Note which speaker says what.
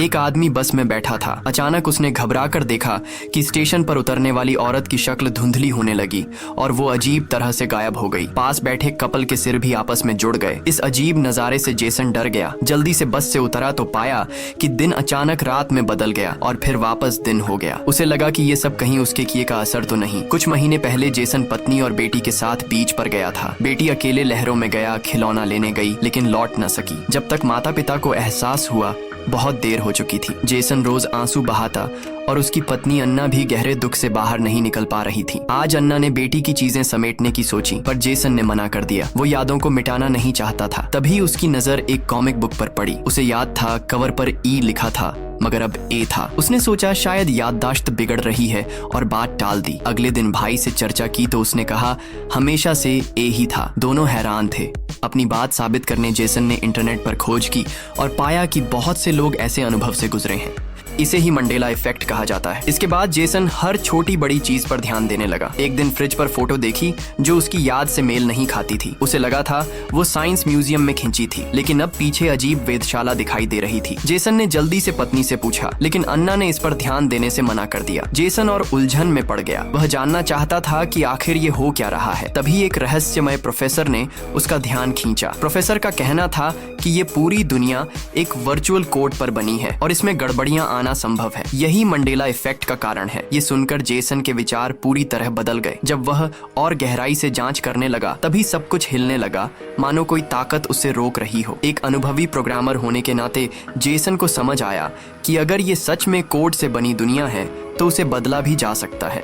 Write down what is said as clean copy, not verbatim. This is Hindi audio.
Speaker 1: एक आदमी बस में बैठा था। अचानक उसने घबरा कर देखा कि स्टेशन पर उतरने वाली औरत की शक्ल धुंधली होने लगी और वो अजीब तरह से गायब हो गई। पास बैठे कपल के सिर भी आपस में जुड़ गए। इस अजीब नजारे से जेसन डर गया। जल्दी से बस से उतरा तो पाया कि दिन अचानक रात में बदल गया और फिर वापस दिन हो गया। उसे लगा कि ये सब कहीं उसके किए का असर तो नहीं। कुछ महीने पहले जेसन पत्नी और बेटी के साथ बीच पर गया था। बेटी अकेले लहरों में गया, खिलौना लेने गई, लेकिन लौट न सकी। जब तक माता पिता को एहसास हुआ बहुत देर हो चुकी थी। जेसन रोज आंसू बहाता और उसकी पत्नी अन्ना भी गहरे दुख से बाहर नहीं निकल पा रही थी। आज अन्ना ने बेटी की चीजें समेटने की सोची, पर जेसन ने मना कर दिया। वो यादों को मिटाना नहीं चाहता था। तभी उसकी नजर एक कॉमिक बुक पर पड़ी। उसे याद था कवर पर ई लिखा था, मगर अब ए था। उसने सोचा शायद याददाश्त बिगड़ रही है और बात टाल दी। अगले दिन भाई से चर्चा की तो उसने कहा हमेशा से ए ही था। दोनों हैरान थे। अपनी बात साबित करने जेसन ने इंटरनेट पर खोज की और पाया कि बहुत से लोग ऐसे अनुभव से गुजरे हैं। इसे ही मंडेला इफेक्ट कहा जाता है। इसके बाद जेसन हर छोटी बड़ी चीज पर ध्यान देने लगा। एक दिन फ्रिज पर फोटो देखी जो उसकी याद से मेल नहीं खाती थी। उसे लगा था वो साइंस म्यूजियम में खींची थी, लेकिन अब पीछे अजीब वेधशाला दिखाई दे रही थी। जेसन ने जल्दी से पत्नी से पूछा, लेकिन अन्ना ने इस पर ध्यान देने से मना कर दिया। जेसन और उलझन में पड़ गया। वह जानना चाहता था कि आखिर ये हो क्या रहा है। तभी एक रहस्यमय प्रोफेसर ने उसका ध्यान खींचा। प्रोफेसर का कहना था कि ये पूरी दुनिया एक वर्चुअल कोड पर बनी है और इसमें गड़बड़ियां आना संभव है। यही मंडेला इफेक्ट का कारण है। ये सुनकर जेसन के विचार पूरी तरह बदल गए। जब वह और गहराई से जांच करने लगा तभी सब कुछ हिलने लगा, मानो कोई ताकत उसे रोक रही हो। एक अनुभवी प्रोग्रामर होने के नाते जेसन को समझ आया कि अगर ये सच में कोड से बनी दुनिया है तो उसे बदला भी जा सकता है।